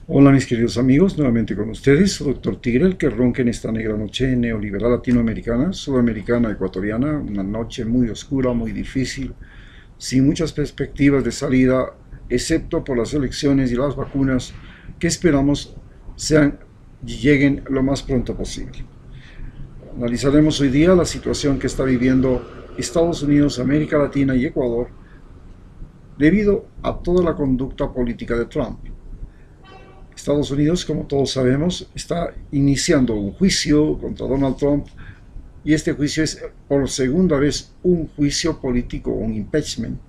Hola mis queridos amigos, nuevamente con ustedes, su doctor Tigre, el que ronca en esta negra noche neoliberal latinoamericana, sudamericana, ecuatoriana, una noche muy oscura, muy difícil, sin muchas perspectivas de salida, excepto por las elecciones y las vacunas que esperamos lleguen lo más pronto posible. Analizaremos hoy día la situación que está viviendo Estados Unidos, América Latina y Ecuador debido a toda la conducta política de Trump. Estados Unidos, como todos sabemos, está iniciando un juicio contra Donald Trump y este juicio es por segunda vez un juicio político, un impeachment,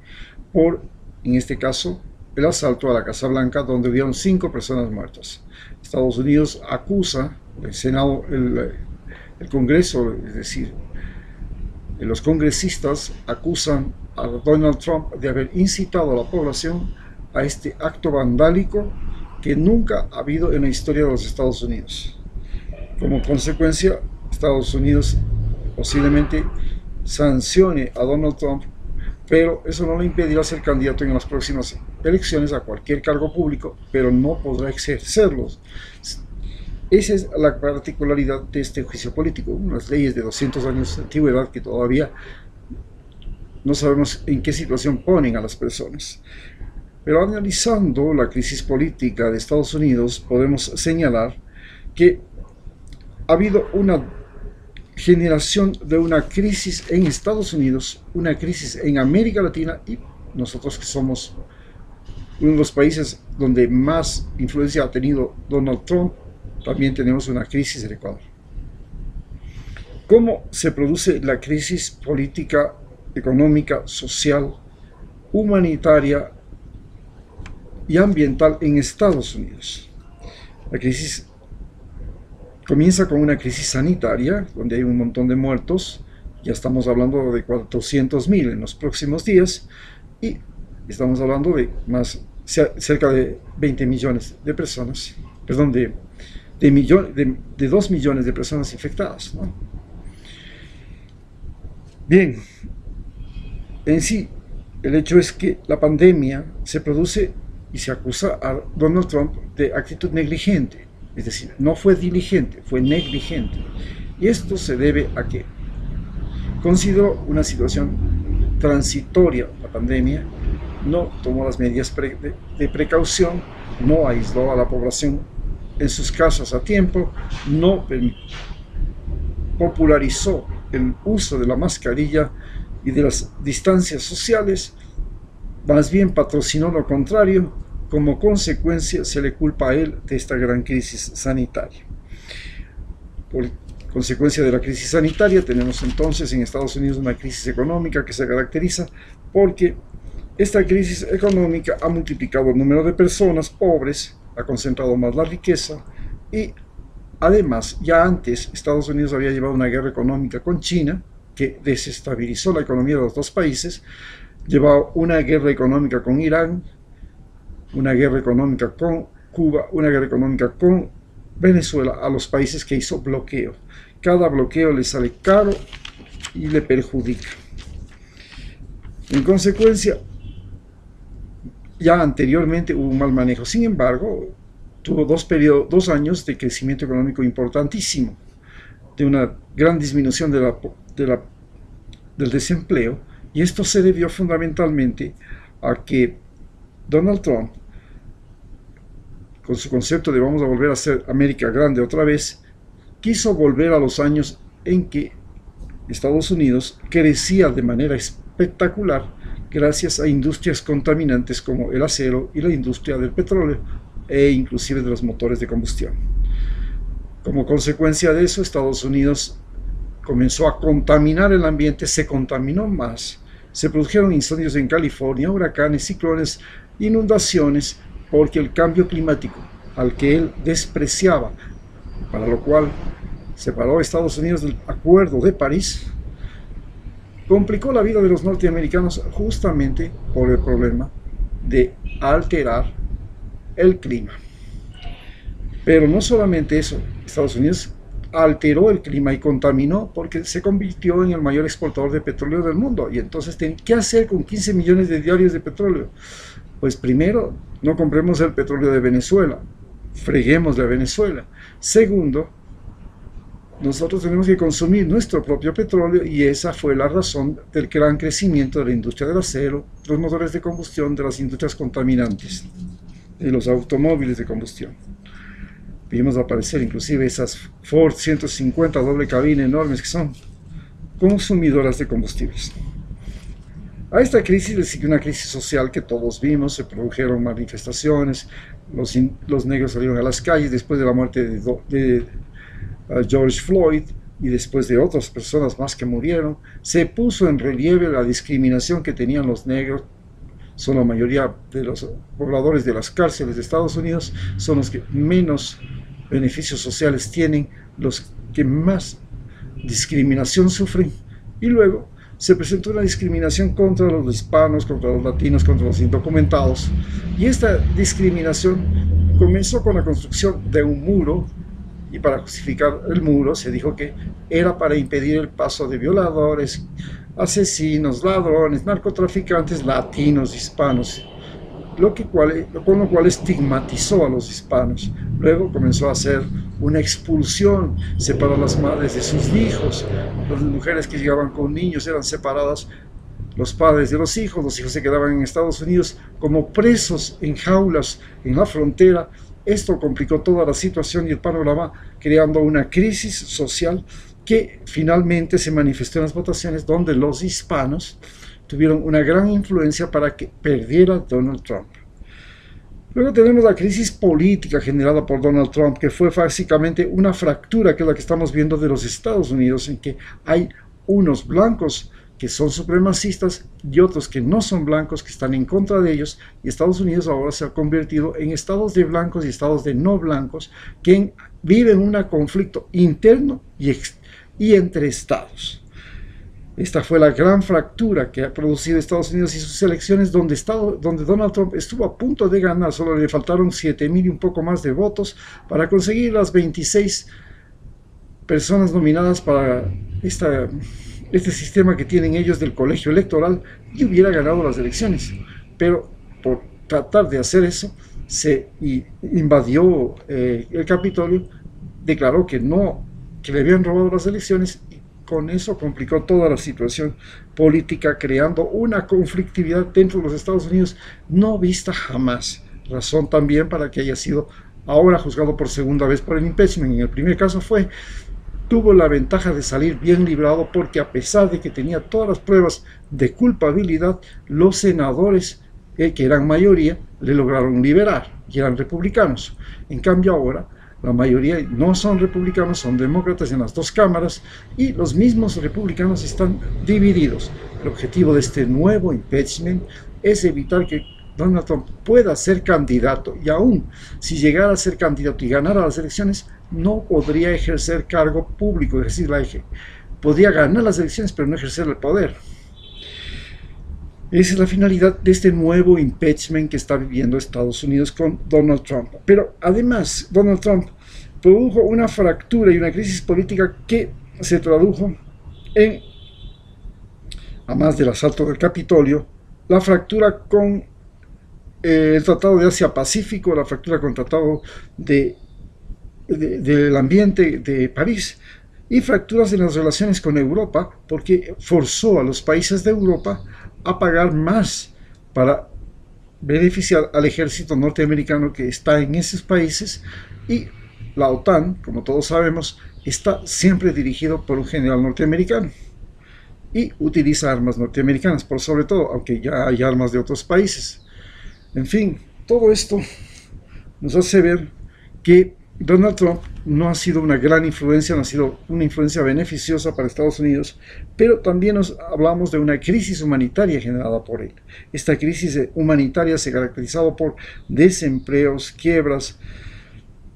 por, en este caso, el asalto a la Casa Blanca donde hubieron 5 personas muertas. Estados Unidos acusa, el Senado, el Congreso, es decir, los congresistas acusan a Donald Trump de haber incitado a la población a este acto vandálico que nunca ha habido en la historia de los Estados Unidos. Como consecuencia, Estados Unidos posiblemente sancione a Donald Trump, pero eso no le impedirá ser candidato en las próximas elecciones a cualquier cargo público, pero no podrá ejercerlos. Esa es la particularidad de este juicio político, unas leyes de 200 años de antigüedad que todavía no sabemos en qué situación ponen a las personas. Pero analizando la crisis política de Estados Unidos, podemos señalar que ha habido una generación de una crisis en Estados Unidos, una crisis en América Latina y nosotros que somos uno de los países donde más influencia ha tenido Donald Trump, también tenemos una crisis en Ecuador. ¿Cómo se produce la crisis política, económica, social, humanitaria y ambiental en Estados Unidos? La crisis comienza con una crisis sanitaria, donde hay un montón de muertos, ya estamos hablando de 400.000 en los próximos días, y estamos hablando de cerca de 20 millones de personas, perdón, de 2 millones de personas infectadas, ¿no? Bien, en sí, el hecho es que la pandemia se produce y se acusa a Donald Trump de actitud negligente, es decir, no fue diligente, fue negligente. Y esto se debe a que consideró una situación transitoria, la pandemia, no tomó las medidas de precaución, no aisló a la población en sus casas a tiempo, no popularizó el uso de la mascarilla y de las distancias sociales, más bien patrocinó lo contrario. Como consecuencia se le culpa a él de esta gran crisis sanitaria. Por consecuencia de la crisis sanitaria tenemos entonces en Estados Unidos una crisis económica que se caracteriza porque esta crisis económica ha multiplicado el número de personas pobres, ha concentrado más la riqueza y además ya antes Estados Unidos había llevado una guerra económica con China que desestabilizó la economía de los dos países, llevaba una guerra económica con Irán, una guerra económica con Cuba, una guerra económica con Venezuela, a los países que hizo bloqueo. Cada bloqueo le sale caro y le perjudica. En consecuencia, ya anteriormente hubo un mal manejo. Sin embargo, tuvo 2 años de crecimiento económico importantísimo, de una gran disminución del desempleo, y esto se debió fundamentalmente a que Donald Trump, con su concepto de vamos a volver a ser América grande otra vez, quiso volver a los años en que Estados Unidos crecía de manera espectacular gracias a industrias contaminantes como el acero y la industria del petróleo e inclusive de los motores de combustión. Como consecuencia de eso, Estados Unidos comenzó a contaminar el ambiente, se contaminó más, se produjeron incendios en California, huracanes, ciclones, inundaciones, porque el cambio climático, al que él despreciaba, para lo cual separó a Estados Unidos del Acuerdo de París, complicó la vida de los norteamericanos justamente por el problema de alterar el clima. Pero no solamente eso, Estados Unidos alteró el clima y contaminó porque se convirtió en el mayor exportador de petróleo del mundo. Y entonces, ¿qué hacer con 15 millones de diarios de petróleo? Pues primero, no compremos el petróleo de Venezuela, freguemos a Venezuela. Segundo, nosotros tenemos que consumir nuestro propio petróleo y esa fue la razón del gran crecimiento de la industria del acero, los motores de combustión, de las industrias contaminantes, de los automóviles de combustión. Vimos aparecer inclusive esas Ford 150 doble cabina enormes que son consumidoras de combustibles. A esta crisis le siguió una crisis social que todos vimos, se produjeron manifestaciones, los negros salieron a las calles después de la muerte de George Floyd y después de otras personas más que murieron. Se puso en relieve la discriminación que tenían los negros. Son la mayoría de los pobladores de las cárceles de Estados Unidos, son los que menos beneficios sociales tienen, los que más discriminación sufren. Y luego se presentó una discriminación contra los hispanos, contra los latinos, contra los indocumentados. Y esta discriminación comenzó con la construcción de un muro, y para justificar el muro se dijo que era para impedir el paso de violadores, asesinos, ladrones, narcotraficantes, latinos, hispanos, con lo cual estigmatizó a los hispanos. Luego comenzó a hacer una expulsión, separó a las madres de sus hijos, las mujeres que llegaban con niños eran separadas, los padres de los hijos se quedaban en Estados Unidos como presos en jaulas en la frontera. Esto complicó toda la situación y el panorama, creando una crisis social que finalmente se manifestó en las votaciones, donde los hispanos tuvieron una gran influencia para que perdiera Donald Trump. Luego tenemos la crisis política generada por Donald Trump, que fue básicamente una fractura, que es la que estamos viendo de los Estados Unidos, en que hay unos blancos que son supremacistas y otros que no son blancos, que están en contra de ellos, y Estados Unidos ahora se ha convertido en estados de blancos y estados de no blancos que viven un conflicto interno y entre estados. Esta fue la gran fractura que ha producido Estados Unidos y sus elecciones, donde Donald Trump estuvo a punto de ganar. Solo le faltaron 7,000 y un poco más de votos para conseguir las 26 personas nominadas para este sistema que tienen ellos del colegio electoral, y hubiera ganado las elecciones. Pero por tratar de hacer eso, se invadió el Capitolio, declaró que le habían robado las elecciones, y con eso complicó toda la situación política, creando una conflictividad dentro de los Estados Unidos no vista jamás. Razón también para que haya sido ahora juzgado por segunda vez por el impeachment. En el primer caso tuvo la ventaja de salir bien librado, porque a pesar de que tenía todas las pruebas de culpabilidad, los senadores, que eran mayoría, le lograron liberar, y eran republicanos. En cambio ahora, la mayoría no son republicanos, son demócratas en las dos cámaras, y los mismos republicanos están divididos. El objetivo de este nuevo impeachment es evitar que Donald Trump pueda ser candidato, y aún si llegara a ser candidato y ganara las elecciones, no podría ejercer cargo público, es decir, podría ganar las elecciones pero no ejercer el poder. Esa es la finalidad de este nuevo impeachment que está viviendo Estados Unidos con Donald Trump. Pero además, Donald Trump produjo una fractura y una crisis política que se tradujo en, además del asalto del Capitolio, la fractura con el Tratado de Asia-Pacífico, la fractura con el Tratado del Ambiente de París, y fracturas en las relaciones con Europa, porque forzó a los países de Europa a pagar más para beneficiar al ejército norteamericano que está en esos países, y la OTAN, como todos sabemos, está siempre dirigido por un general norteamericano y utiliza armas norteamericanas, por sobre todo, aunque ya hay armas de otros países. En fin, todo esto nos hace ver que Donald Trump no ha sido una gran influencia, no ha sido una influencia beneficiosa para Estados Unidos, pero también hablamos de una crisis humanitaria generada por él. Esta crisis humanitaria se ha caracterizado por desempleos, quiebras,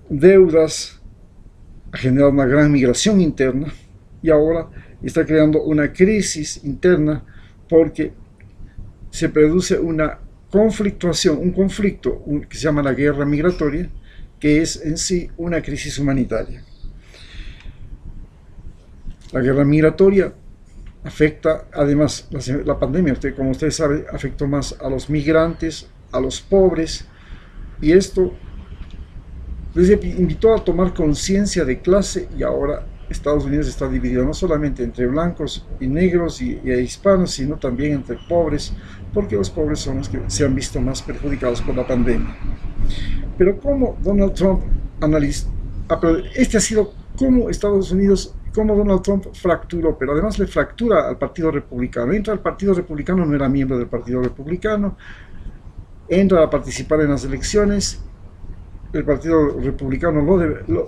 deudas, ha generado una gran migración interna, y ahora está creando una crisis interna porque se produce una conflictuación, un conflicto que se llama la guerra migratoria, que es en sí una crisis humanitaria. La guerra migratoria afecta, además, la pandemia, como ustedes saben, afectó más a los migrantes, a los pobres, y esto les invitó a tomar conciencia de clase, y ahora Estados Unidos está dividido no solamente entre blancos y negros y hispanos, sino también entre pobres, porque los pobres son los que se han visto más perjudicados por la pandemia. Pero cómo Donald Trump analiza, pero este ha sido cómo Estados Unidos, cómo Donald Trump fracturó, pero además le fractura al Partido Republicano. Entra al Partido Republicano, no era miembro del Partido Republicano, entra a participar en las elecciones, el Partido Republicano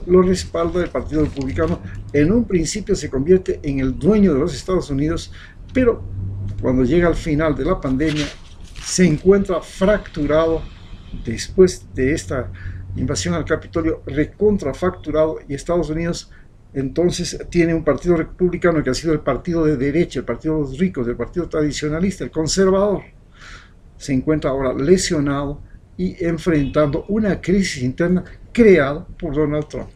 lo respalda, el Partido Republicano en un principio se convierte en el dueño de los Estados Unidos, pero cuando llega al final de la pandemia se encuentra fracturado después de esta invasión al Capitolio, recontrafracturado, y Estados Unidos entonces tiene un partido republicano que ha sido el partido de derecha, el partido de los ricos, el partido tradicionalista, el conservador. Se encuentra ahora lesionado y enfrentando una crisis interna creada por Donald Trump.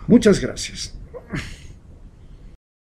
Muchas gracias.